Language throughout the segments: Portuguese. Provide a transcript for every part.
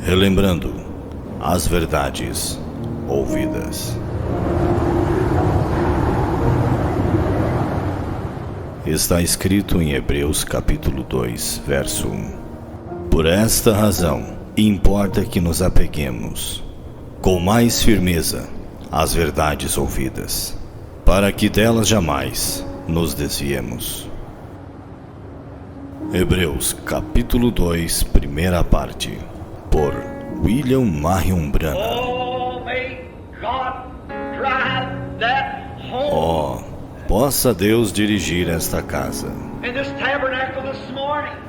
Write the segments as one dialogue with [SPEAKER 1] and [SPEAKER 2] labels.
[SPEAKER 1] relembrando as verdades ouvidas. Está escrito em Hebreus capítulo 2, verso 1. Por esta razão, importa que nos apeguemos com mais firmeza às verdades ouvidas, para que delas jamais nos desviemos. Hebreus capítulo 2, primeira parte, por William Marion Branham. Possa Deus dirigir esta casa,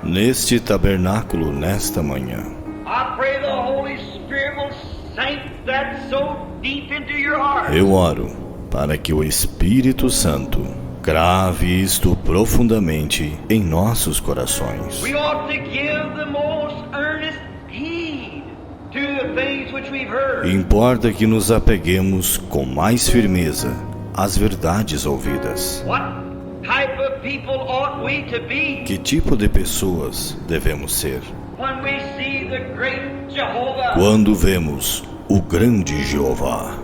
[SPEAKER 1] neste tabernáculo nesta manhã. Eu oro para que o Espírito Santo grave isto profundamente em nossos corações. Importa que nos apeguemos com mais firmeza às verdades ouvidas. Que tipo de pessoas devemos ser quando vemos o grande Jeová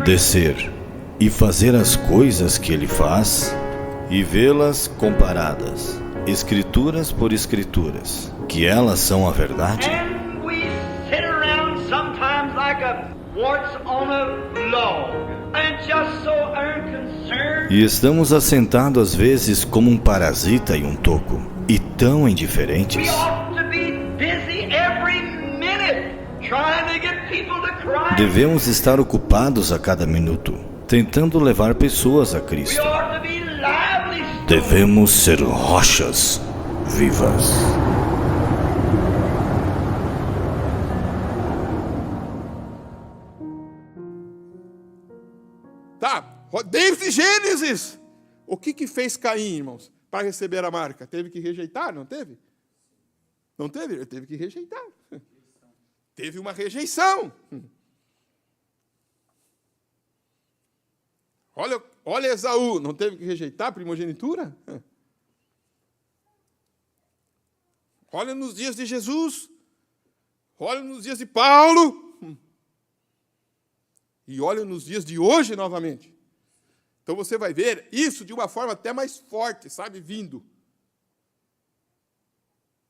[SPEAKER 1] descer e fazer as coisas que ele faz e vê-las comparadas, escrituras por escrituras, que elas são a verdade? E estamos assentados às vezes como um parasita em um toco, e tão indiferentes. Devemos estar ocupados a cada minuto, tentando levar pessoas a Cristo. Devemos ser rochas vivas.
[SPEAKER 2] Desde Gênesis, o que fez Caim, irmãos, para receber a marca? Teve que rejeitar, não teve? Não teve? Ele teve que rejeitar. Teve uma rejeição. Olha Esaú, não teve que rejeitar a primogenitura? Olha nos dias de Jesus, olha nos dias de Paulo, e olha nos dias de hoje novamente. Então você vai ver isso de uma forma até mais forte, sabe, vindo.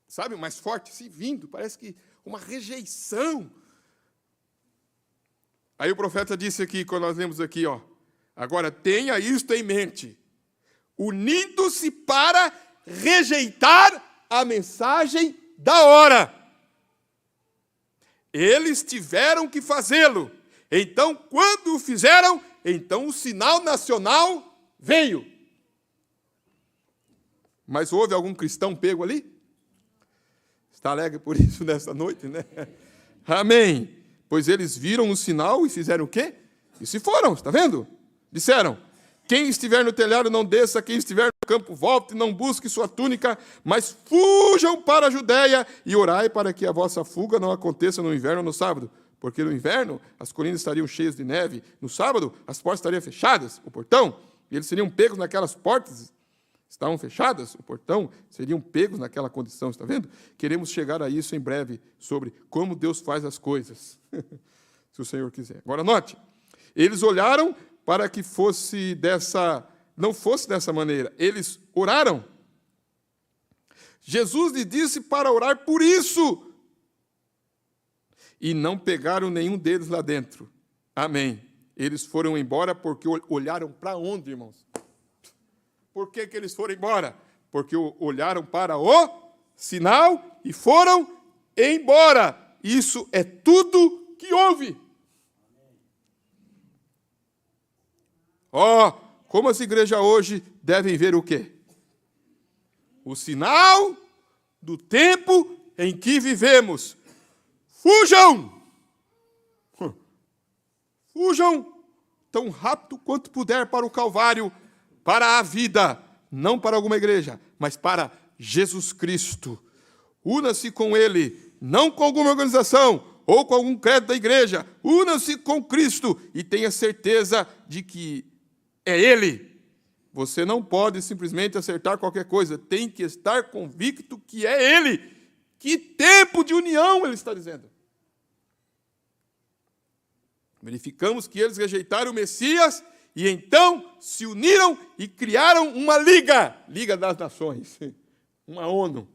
[SPEAKER 2] Sabe, mais forte, sim, vindo. Parece que uma rejeição. Aí o profeta disse aqui, quando nós lemos aqui, agora tenha isto em mente, unindo-se para rejeitar a mensagem da hora. Eles tiveram que fazê-lo. Então, quando o fizeram, então o sinal nacional veio. Mas houve algum cristão pego ali? Está alegre por isso nesta noite, né? Amém. Pois eles viram o sinal e fizeram o quê? E se foram, está vendo? Disseram, quem estiver no telhado não desça, quem estiver no campo volte, não busque sua túnica, mas fujam para a Judéia e orai para que a vossa fuga não aconteça no inverno ou no sábado. Porque no inverno as colinas estariam cheias de neve, no sábado as portas estariam fechadas, o portão, e eles seriam pegos naquelas portas, estavam fechadas, o portão, seriam pegos naquela condição, está vendo? Queremos chegar a isso em breve, sobre como Deus faz as coisas, se o Senhor quiser. Agora note, eles olharam para que não fosse dessa maneira, eles oraram. Jesus lhe disse para orar por isso, e não pegaram nenhum deles lá dentro. Amém. Eles foram embora porque olharam para onde, irmãos? Por que eles foram embora? Porque olharam para o sinal e foram embora. Isso é tudo que houve. Como as igrejas hoje devem ver o quê? O sinal do tempo em que vivemos. Fujam! Fujam tão rápido quanto puder para o Calvário, para a vida, não para alguma igreja, mas para Jesus Cristo. Una-se com Ele, não com alguma organização ou com algum credo da igreja. Una-se com Cristo e tenha certeza de que é Ele. Você não pode simplesmente acertar qualquer coisa. Tem que estar convicto que é Ele. Que tempo de união, ele está dizendo. Verificamos que eles rejeitaram o Messias e então se uniram e criaram uma liga. Liga das Nações. Uma ONU.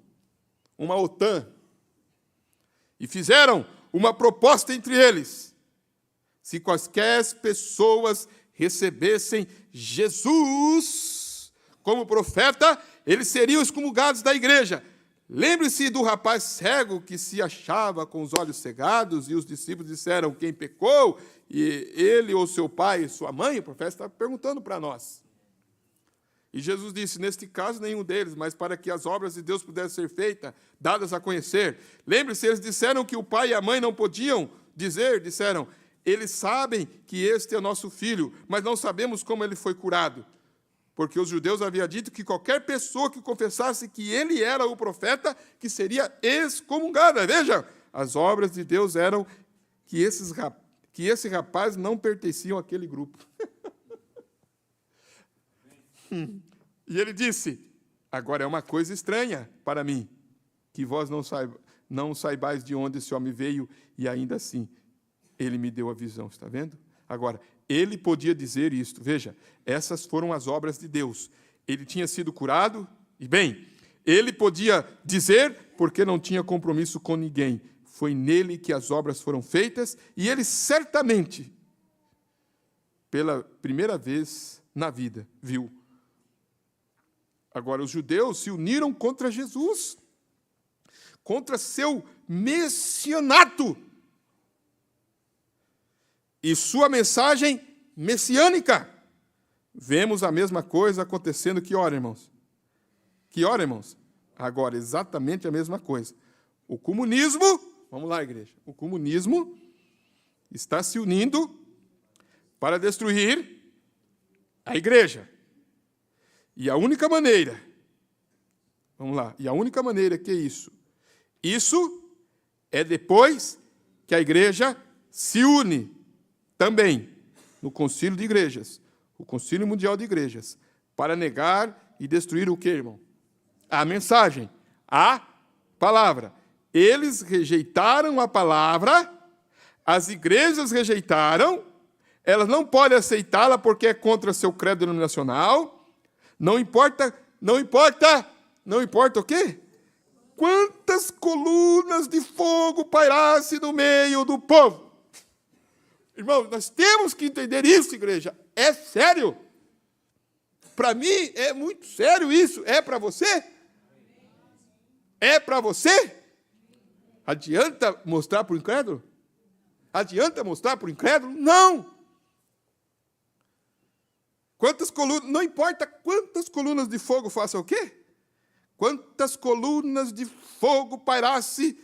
[SPEAKER 2] Uma OTAN. E fizeram uma proposta entre eles. Se quaisquer pessoas recebessem Jesus como profeta, eles seriam excomungados da igreja. Lembre-se do rapaz cego que se achava com os olhos cegados e os discípulos disseram quem pecou, e ele ou seu pai, sua mãe, o profeta está perguntando para nós. E Jesus disse, neste caso nenhum deles, mas para que as obras de Deus pudessem ser feitas, dadas a conhecer. Lembre-se, eles disseram que o pai e a mãe não podiam dizer, disseram, eles sabem que este é nosso filho, mas não sabemos como ele foi curado. Porque os judeus haviam dito que qualquer pessoa que confessasse que ele era o profeta, que seria excomungada. Veja, as obras de Deus eram que esse rapaz não pertenciam àquele grupo. E ele disse, agora é uma coisa estranha para mim, que vós não saibais de onde esse homem veio, e ainda assim ele me deu a visão, está vendo? Agora, ele podia dizer isto, veja, essas foram as obras de Deus. Ele tinha sido curado, e bem, ele podia dizer, porque não tinha compromisso com ninguém. Foi nele que as obras foram feitas, e ele certamente, pela primeira vez na vida, viu. Agora, os judeus se uniram contra Jesus, contra seu messianato, e sua mensagem messiânica. Vemos a mesma coisa acontecendo que hora, irmãos? Que hora, irmãos? Agora, exatamente a mesma coisa. O comunismo, vamos lá, igreja, o comunismo está se unindo para destruir a igreja. E a única maneira, vamos lá, e a única maneira que é isso? Isso é depois que a igreja se une também no concílio de igrejas, o concílio mundial de igrejas, para negar e destruir o quê, irmão? A mensagem, a palavra. Eles rejeitaram a palavra, as igrejas rejeitaram, elas não podem aceitá-la porque é contra seu credo denominacional, não importa o quê? Quantas colunas de fogo pairassem no meio do povo. Irmão, nós temos que entender isso, igreja. É sério. Para mim, é muito sério isso. É para você? É para você? Adianta mostrar para o incrédulo? Adianta mostrar para o incrédulo? Não. Quantas colunas, não importa quantas colunas de fogo façam o quê? Quantas colunas de fogo pairasse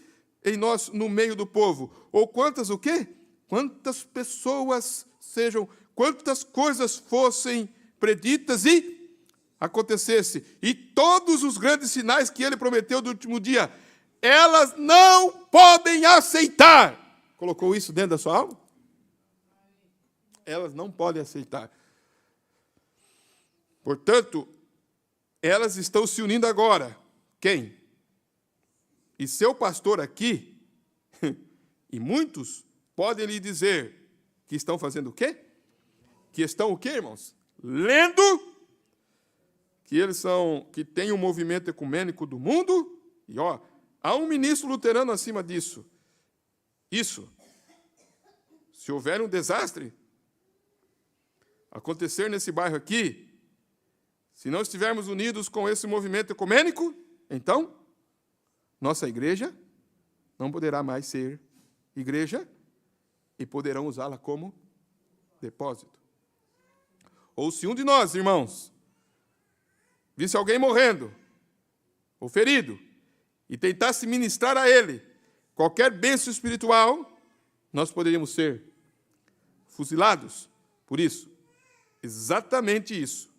[SPEAKER 2] em nós, no meio do povo? Ou quantas o quê? Quantas pessoas sejam, quantas coisas fossem preditas e acontecesse. E todos os grandes sinais que ele prometeu do último dia, elas não podem aceitar. Colocou isso dentro da sua alma? Elas não podem aceitar. Portanto, elas estão se unindo agora. Quem? E seu pastor aqui, e muitos podem lhe dizer que estão fazendo o quê? Que estão o quê, irmãos? Lendo que que tem um movimento ecumênico do mundo, e há um ministro luterano acima disso. Isso. Se houver um desastre acontecer nesse bairro aqui, se não estivermos unidos com esse movimento ecumênico, então nossa igreja não poderá mais ser igreja e poderão usá-la como depósito. Ou se um de nós, irmãos, visse alguém morrendo ou ferido e tentasse ministrar a ele qualquer bênção espiritual, nós poderíamos ser fuzilados por isso. Exatamente isso.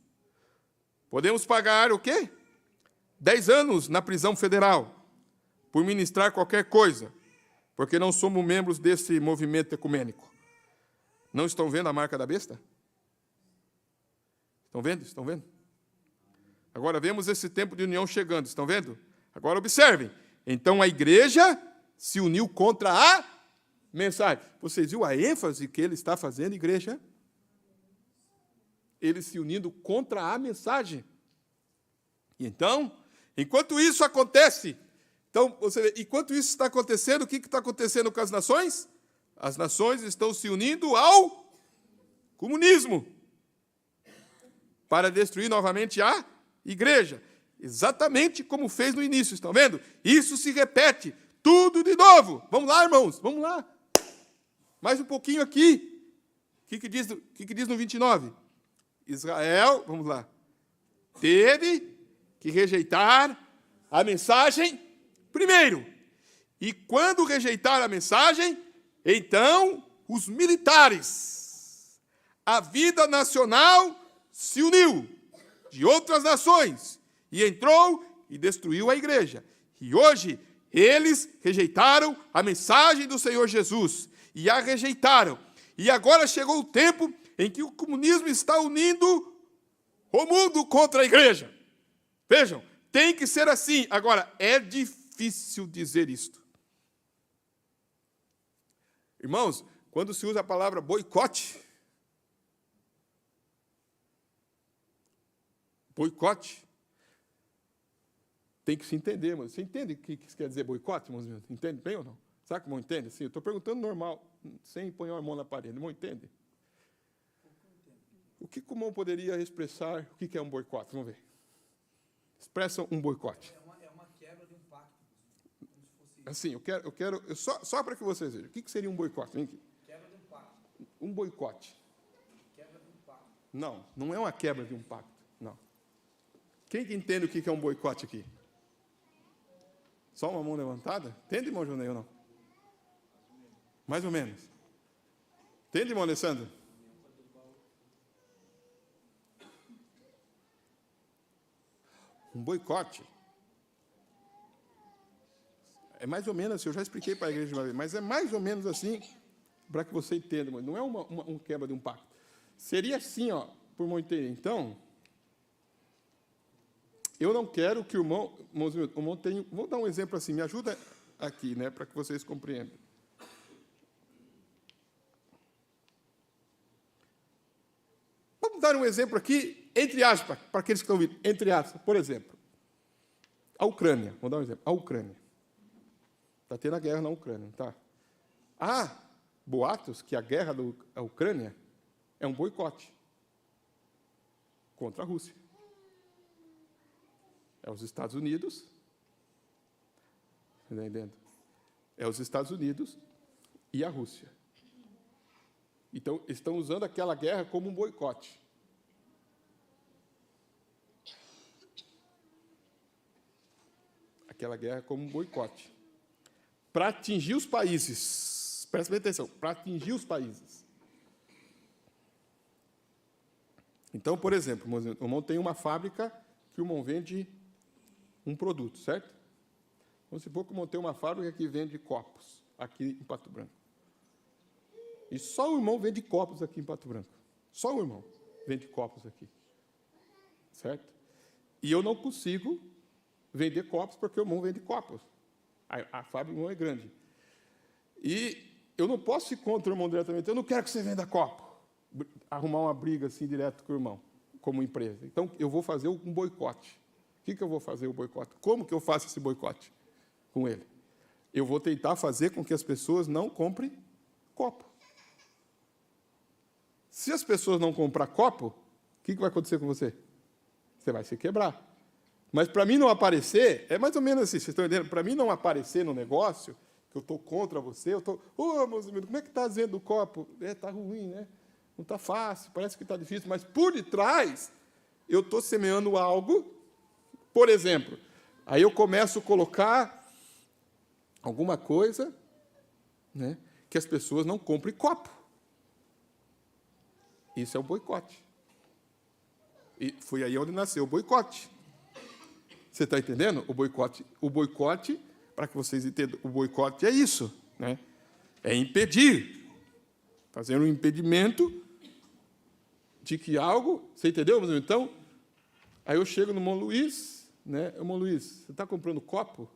[SPEAKER 2] Podemos pagar o quê? 10 anos na prisão federal por ministrar qualquer coisa, porque não somos membros desse movimento ecumênico. Não estão vendo a marca da besta? Estão vendo? Estão vendo? Agora vemos esse tempo de união chegando, estão vendo? Agora observem. Então a igreja se uniu contra a mensagem. Vocês viram a ênfase que ele está fazendo, igreja? Ele se unindo contra a mensagem. E então, enquanto isso acontece, então, você vê, enquanto isso está acontecendo, o que está acontecendo com as nações? As nações estão se unindo ao comunismo para destruir novamente a igreja. Exatamente como fez no início, estão vendo? Isso se repete, tudo de novo. Vamos lá, irmãos, vamos lá. Mais um pouquinho aqui. O que diz no 29? Israel, vamos lá, teve que rejeitar a mensagem primeiro. E quando rejeitar a mensagem, então os militares, a vida nacional se uniu de outras nações e entrou e destruiu a igreja. E hoje eles rejeitaram a mensagem do Senhor Jesus e a rejeitaram. E agora chegou o tempo em que o comunismo está unindo o mundo contra a igreja. Vejam, tem que ser assim. Agora, é difícil dizer isto. Irmãos, quando se usa a palavra boicote, tem que se entender, mas você entende o que isso quer dizer boicote, irmãos? Entende bem ou não? Sabe como entende? Sim, eu estou perguntando normal, sem pôr a mão na parede. Irmão, entende? O que o irmão poderia expressar o que é um boicote? Vamos ver. Expressa um boicote.
[SPEAKER 3] É uma quebra de um pacto. Como se fosse...
[SPEAKER 2] Assim, eu quero só para que vocês vejam. O que seria um boicote? Vem aqui.
[SPEAKER 3] Quebra de um pacto.
[SPEAKER 2] Um boicote.
[SPEAKER 3] Quebra de um pacto.
[SPEAKER 2] Não é uma quebra de um pacto. Não. Quem que entende o que é um boicote aqui? Só uma mão levantada? Entende, irmão Jonei, ou não? Mais ou menos. Entende, irmão Alessandro? Um boicote. É mais ou menos assim, eu já expliquei para a igreja uma vez, mas é mais ou menos assim, para que você entenda, mas não é um quebra de um pacto. Seria assim, ó, por irmão entender. Então, eu não quero que o irmão tenha... Vou dar um exemplo assim, me ajuda aqui, né, para que vocês compreendam. Vamos dar um exemplo aqui, entre aspas, para aqueles que estão ouvindo, entre aspas, por exemplo, a Ucrânia, vou dar um exemplo, a Ucrânia. Está tendo a guerra na Ucrânia, não está? Há boatos que a guerra da Ucrânia é um boicote contra a Rússia. É os Estados Unidos, está entendendo? É os Estados Unidos e a Rússia. Então, estão usando aquela guerra como um boicote. Aquela guerra como um boicote. Para atingir os países. Presta bem atenção. Para atingir os países. Então, por exemplo, o irmão tem uma fábrica que o irmão vende um produto, certo? Vamos supor que o irmão tem uma fábrica que vende copos aqui em Pato Branco. E só o irmão vende copos aqui em Pato Branco. Só o irmão vende copos aqui. Certo? E eu não consigo vender copos porque o irmão vende copos. A fábrica do irmão é grande. E eu não posso ir contra o irmão diretamente. Eu não quero que você venda copo. Arrumar uma briga assim direto com o irmão, como empresa. Então, eu vou fazer um boicote. O que eu vou fazer o boicote? Como que eu faço esse boicote com ele? Eu vou tentar fazer com que as pessoas não comprem copo. Se as pessoas não comprar copo, o que vai acontecer com você? Você vai se quebrar. Mas para mim não aparecer, é mais ou menos assim, vocês estão entendendo? Para mim não aparecer no negócio, que eu estou contra você, eu estou, meus amigos, como é que está dizendo do copo? Está ruim, né? Não está fácil, parece que está difícil, mas por detrás eu estou semeando algo, por exemplo, aí eu começo a colocar alguma coisa, né, que as pessoas não comprem copo. Isso é o boicote. E foi aí onde nasceu o boicote. Você está entendendo? O boicote, para que vocês entendam, o boicote é isso, né? É impedir, fazer um impedimento de que algo, você entendeu? Então, Aí eu chego no irmão Luiz, né? Irmão Luiz, você está comprando copo?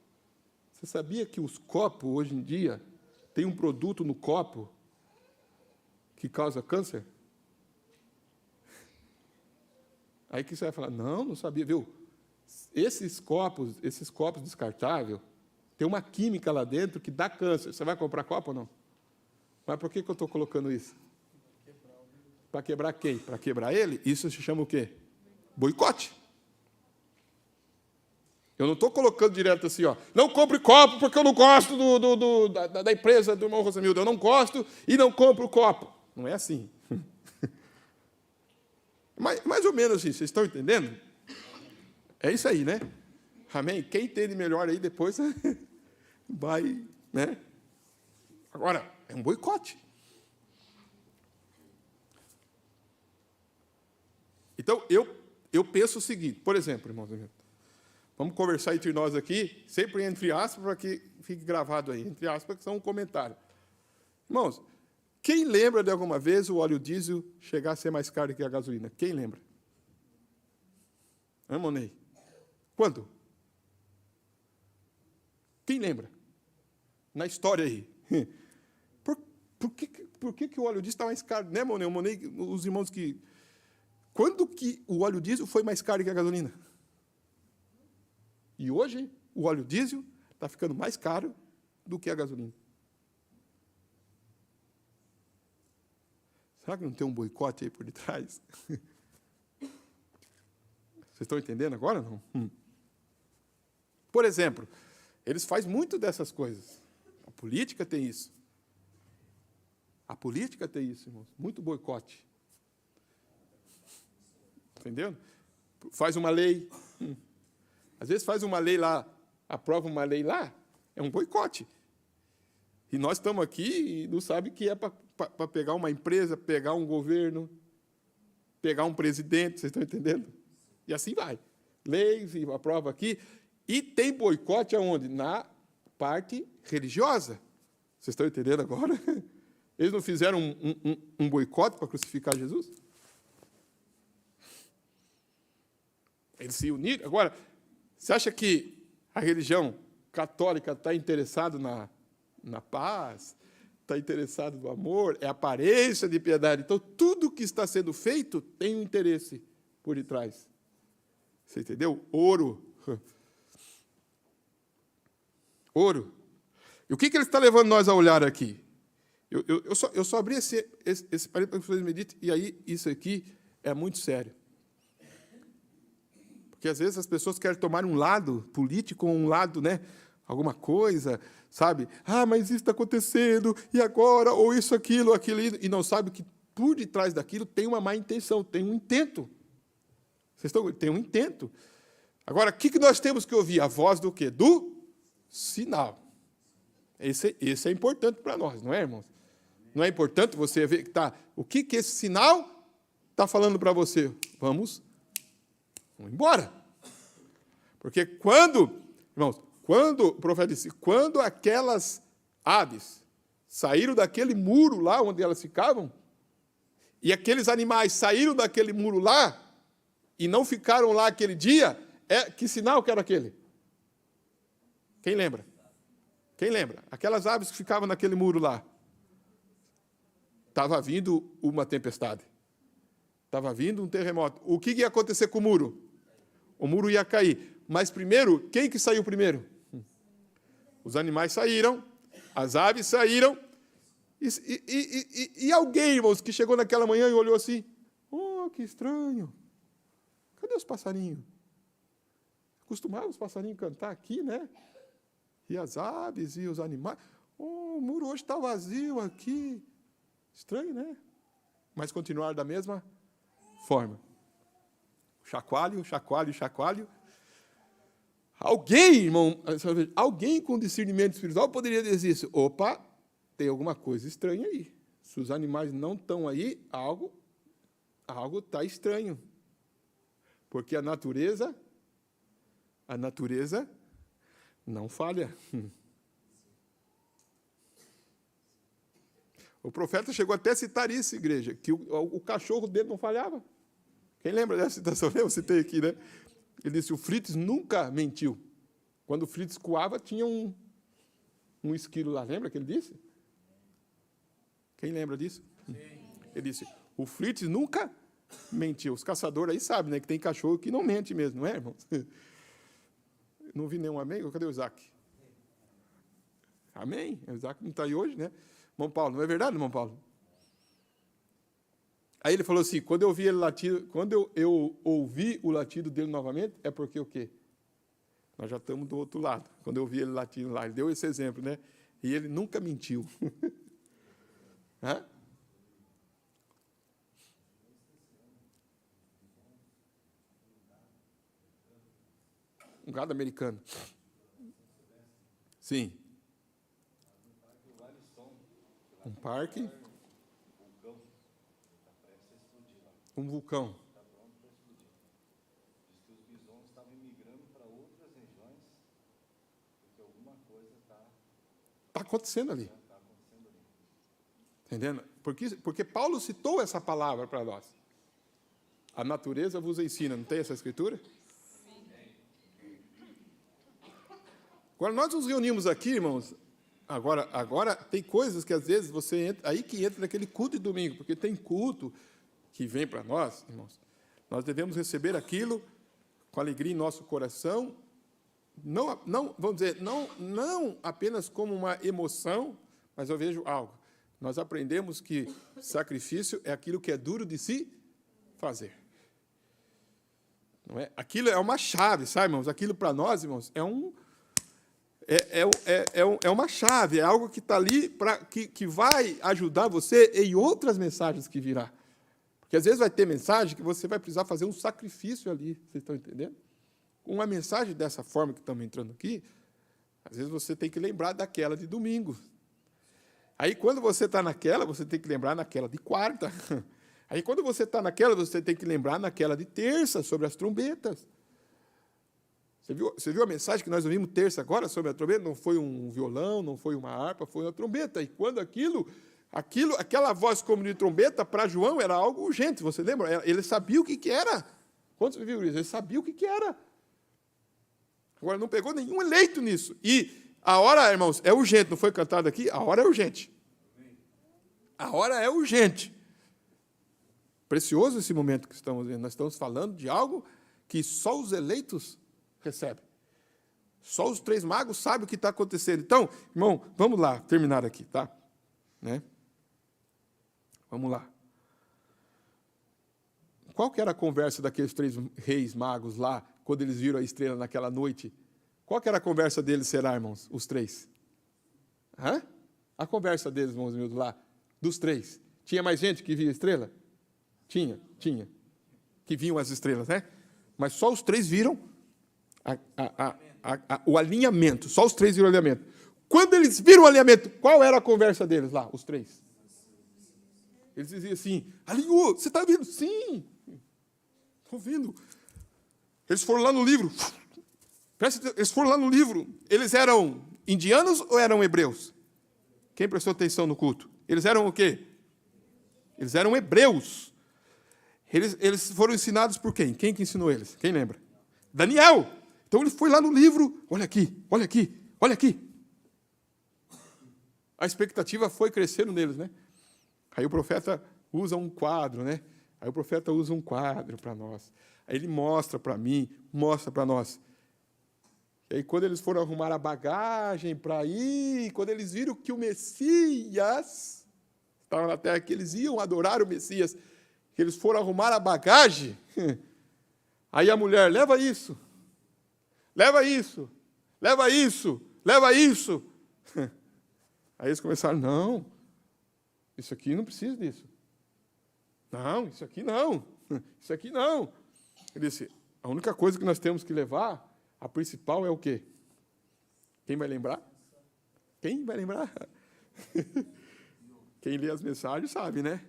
[SPEAKER 2] Você sabia que os copos, hoje em dia, tem um produto no copo que causa câncer? Aí que você vai falar, não sabia, viu? Esses copos descartáveis, tem uma química lá dentro que dá câncer. Você vai comprar copo ou não? Mas por que eu estou colocando isso? Para quebrar quem? Para quebrar ele? Isso se chama o quê? Boicote. Eu não estou colocando direto assim, ó, não compre copo porque eu não gosto da empresa do irmão Rosamildo. Eu não gosto e não compro copo. Não é assim. Mais ou menos assim, vocês estão entendendo? É isso aí, né? Amém? Quem entende melhor aí depois vai, né? Agora, é um boicote. Então, eu penso o seguinte, por exemplo, irmãos, vamos conversar entre nós aqui, sempre entre aspas, para que fique gravado aí, entre aspas, que são um comentário. Irmãos, quem lembra de alguma vez o óleo diesel chegar a ser mais caro que a gasolina? Quem lembra? Ney? Quando? Quem lembra? Na história aí. Por que o óleo diesel está mais caro? Né, Monei? Os irmãos que... Quando que o óleo diesel foi mais caro que a gasolina? E hoje, o óleo diesel está ficando mais caro do que a gasolina. Será que não tem um boicote aí por detrás? Vocês estão entendendo agora ou não? Por exemplo, eles fazem muito dessas coisas. A política tem isso. A política tem isso, irmãos. Muito boicote. Entendeu? Faz uma lei. Às vezes faz uma lei lá, aprova uma lei lá, é um boicote. E nós estamos aqui e não sabe que é para pegar uma empresa, pegar um governo, pegar um presidente, vocês estão entendendo? E assim vai. Leis, e aprova aqui. E tem boicote aonde? Na parte religiosa. Vocês estão entendendo agora? Eles não fizeram um boicote para crucificar Jesus? Eles se uniram. Agora, você acha que a religião católica está interessada na paz, está interessada no amor, é aparência de piedade? Então, tudo que está sendo feito tem um interesse por detrás. Você entendeu? Ouro. Ouro. E o que ele está levando nós a olhar aqui? Eu só abri esse parênteses para que vocês meditem, e aí isso aqui é muito sério. Porque, às vezes, as pessoas querem tomar um lado político, um lado, né, alguma coisa, sabe? Ah, mas isso está acontecendo, e agora? Ou isso, aquilo, e não sabe que por detrás daquilo tem uma má intenção, tem um intento. Tem um intento. Agora, o que nós temos que ouvir? A voz do quê? Do sinal. Esse é importante para nós, não é, irmãos? Não é importante você ver o que esse sinal está falando para você? Vamos embora. Porque irmãos, o profeta disse, quando aquelas aves saíram daquele muro lá onde elas ficavam, e aqueles animais saíram daquele muro lá, e não ficaram lá aquele dia, que sinal que era aquele? Quem lembra? Quem lembra? Aquelas aves que ficavam naquele muro lá. Estava vindo uma tempestade. Estava vindo um terremoto. O que ia acontecer com o muro? O muro ia cair. Mas primeiro, quem que saiu primeiro? Os animais saíram, as aves saíram, e alguém, irmãos, que chegou naquela manhã e olhou assim, oh, que estranho. Cadê os passarinhos? Costumavam os passarinhos cantar aqui, né? E as aves e os animais. Oh, o muro hoje está vazio aqui. Estranho, né? Mas continuaram da mesma forma. Chacoalho, chacoalho, chacoalho. Alguém, irmão, alguém com discernimento espiritual poderia dizer isso. Opa, tem alguma coisa estranha aí. Se os animais não estão aí, algo está estranho. Porque a natureza não falha. O profeta chegou até a citar isso, igreja, que o cachorro dele não falhava. Quem lembra dessa citação? Eu citei aqui, né? Ele disse, o Fritz nunca mentiu. Quando o Fritz coava, tinha um esquilo lá. Lembra que ele disse? Quem lembra disso? Sim. Ele disse, o Fritz nunca mentiu. Os caçadores aí sabem, né? Que tem cachorro que não mente mesmo, não é, irmão? Não vi nenhum amém? Cadê o Isaac? Amém? O Isaac não está aí hoje, né? Irmão Paulo, não é verdade, irmão Paulo? Aí ele falou assim, quando eu ouvi ele latido, quando eu ouvi o latido dele novamente, é porque o quê? Nós já estamos do outro lado. Quando eu ouvi ele latindo lá, ele deu esse exemplo, né? E ele nunca mentiu. Hã? Um gado americano. Sim. Um parque. Um vulcão.
[SPEAKER 1] Diz que os bisões estavam migrando para outras regiões, porque alguma coisa
[SPEAKER 2] está acontecendo ali. Entendendo? Porque Paulo citou essa palavra para nós. A natureza vos ensina, não tem essa escritura? Agora, nós nos reunimos aqui, irmãos, agora tem coisas que às vezes você entra, aí que entra naquele culto de domingo, porque tem culto que vem para nós, irmãos, nós devemos receber aquilo com alegria em nosso coração, não vamos dizer, não apenas como uma emoção, mas eu vejo algo. Nós aprendemos que sacrifício é aquilo que é duro de se fazer. Não é? Aquilo é uma chave, sabe, irmãos? Aquilo para nós, irmãos, é uma chave, é algo que está ali que vai ajudar você em outras mensagens que virá. Porque às vezes vai ter mensagem que você vai precisar fazer um sacrifício ali, vocês estão entendendo? Uma mensagem dessa forma que estamos entrando aqui, às vezes você tem que lembrar daquela de domingo. Aí, quando você está naquela, você tem que lembrar naquela de quarta. Aí, quando você está naquela, você tem que lembrar naquela de terça, sobre as trombetas. Você viu a mensagem que nós ouvimos terça agora sobre a trombeta? Não foi um violão, não foi uma harpa, foi uma trombeta. E quando aquela voz como de trombeta, para João era algo urgente, você lembra? Ele sabia o que era. Quantos viram isso? Ele sabia o que era. Agora, não pegou nenhum eleito nisso. E a hora, irmãos, é urgente, não foi cantado aqui? A hora é urgente. A hora é urgente. Precioso esse momento que estamos vendo. Nós estamos falando de algo que só os eleitos recebem. Só os 3 magos sabem o que está acontecendo. Então, irmão, vamos lá, terminar aqui, tá? Né? Vamos lá. Qual que era a conversa daqueles 3 reis magos lá, quando eles viram a estrela naquela noite? Qual que era a conversa deles, será, irmãos? Os 3. Hã? A conversa deles, irmãos meus, lá, dos 3. Tinha mais gente que via a estrela? Tinha. Que viam as estrelas, né? Mas só os 3 viram o alinhamento. Só os 3 viram o alinhamento. Quando eles viram o alinhamento, qual era a conversa deles lá, os 3? Eles diziam assim, alinhou, você está vendo? Sim, estou vendo. Eles foram lá no livro. Eles foram lá no livro. Eles eram indianos ou eram hebreus? Quem prestou atenção no culto? Eles eram o quê? Eles eram hebreus. Eles foram ensinados por quem? Quem que ensinou eles? Quem lembra? Daniel. Então ele foi lá no livro. Olha aqui, olha aqui, olha aqui. A expectativa foi crescendo neles, né? Aí o profeta usa um quadro, né? Aí o profeta usa um quadro para nós. Aí ele mostra para mim, mostra para nós. E aí, quando eles foram arrumar a bagagem para ir, quando eles viram que o Messias estava na terra, que eles iam adorar o Messias, que eles foram arrumar a bagagem, aí a mulher, leva isso, leva isso, leva isso, leva isso. Aí eles começaram, não, isso aqui não precisa disso. Não, isso aqui não, isso aqui não. Ele disse, a única coisa que nós temos que levar, a principal é o quê? Quem vai lembrar? Quem vai lembrar? Quem lê as mensagens sabe, né?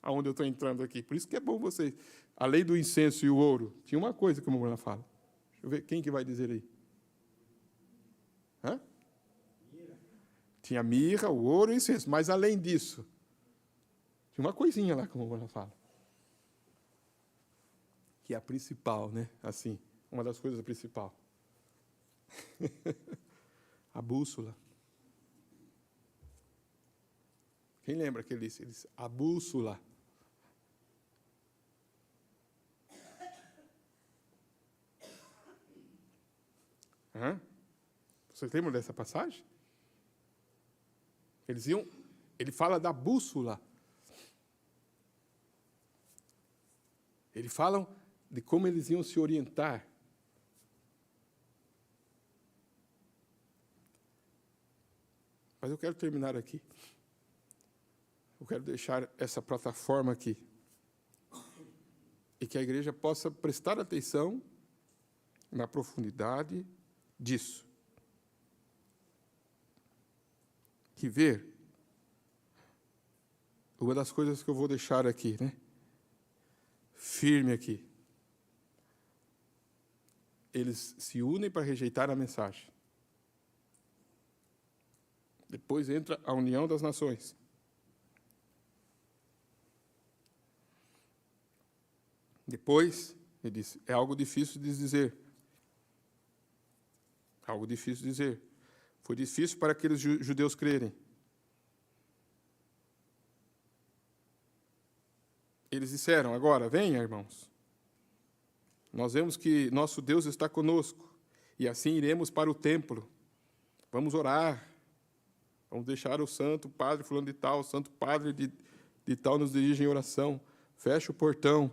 [SPEAKER 2] Aonde eu estou entrando aqui. Por isso que é bom vocês. A lei do incenso e o ouro. Tinha uma coisa que a Morana fala. Deixa eu ver, quem que vai dizer aí? Hã? Tinha mirra, o ouro e o incenso. Mas, além disso, tinha uma coisinha lá que a Morana fala. Deixa eu ver, quem que vai dizer aí? Hã? Tinha mirra, o ouro e o incenso. Mas, além disso, tinha uma coisinha lá que a Morana fala. Deixa eu ver, quem que vai dizer aí? Hã? Tinha mirra, o ouro e o incenso. Mas, além disso, que é a principal, né? Assim, uma das coisas principais. A bússola. Quem lembra que ele disse? A bússola. Vocês lembram dessa passagem? Ele fala da bússola. Eles falam de como eles iam se orientar. Mas eu quero terminar aqui. Eu quero deixar essa plataforma aqui. E que a igreja possa prestar atenção na profundidade disso. Que ver, uma das coisas que eu vou deixar aqui, né? Firme aqui. Eles se unem para rejeitar a mensagem. Depois entra a união das nações. Depois, ele disse, é algo difícil de dizer. Algo difícil de dizer. Foi difícil para aqueles judeus crerem. Eles disseram, agora, venha, irmãos. Nós vemos que nosso Deus está conosco. E assim iremos para o templo. Vamos orar. Vamos deixar o santo padre fulano de tal, o santo padre de tal nos dirige em oração. Fecha o portão.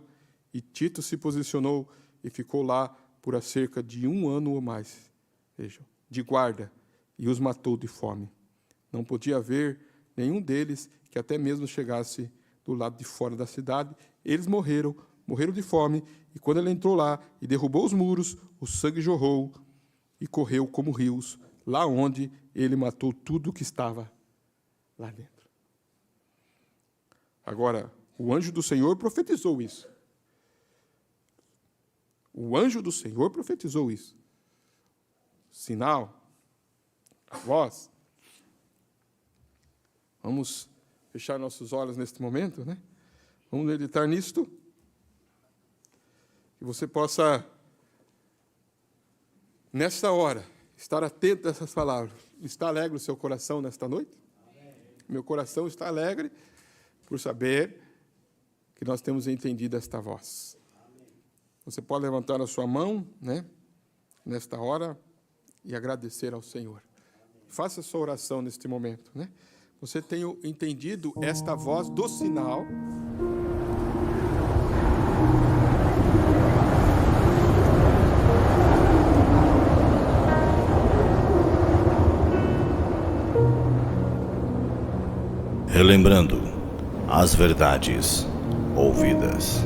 [SPEAKER 2] E Tito se posicionou e ficou lá por cerca de 1 ano ou mais. Vejam, de guarda. E os matou de fome. Não podia haver nenhum deles que até mesmo chegasse do lado de fora da cidade. Eles morreram de fome, e quando ele entrou lá e derrubou os muros, o sangue jorrou e correu como rios, lá onde ele matou tudo que estava lá dentro. Agora, o anjo do Senhor profetizou isso. O anjo do Senhor profetizou isso. Sinal, a voz. Vamos fechar nossos olhos neste momento, né? Vamos meditar nisto. Que você possa, nesta hora, estar atento a essas palavras. Está alegre o seu coração nesta noite? Amém. Meu coração está alegre por saber que nós temos entendido esta voz. Amém. Você pode levantar a sua mão, né? Nesta hora e agradecer ao Senhor. Amém. Faça a sua oração neste momento, né? Você tem entendido esta voz do sinal?
[SPEAKER 1] Relembrando as verdades ouvidas.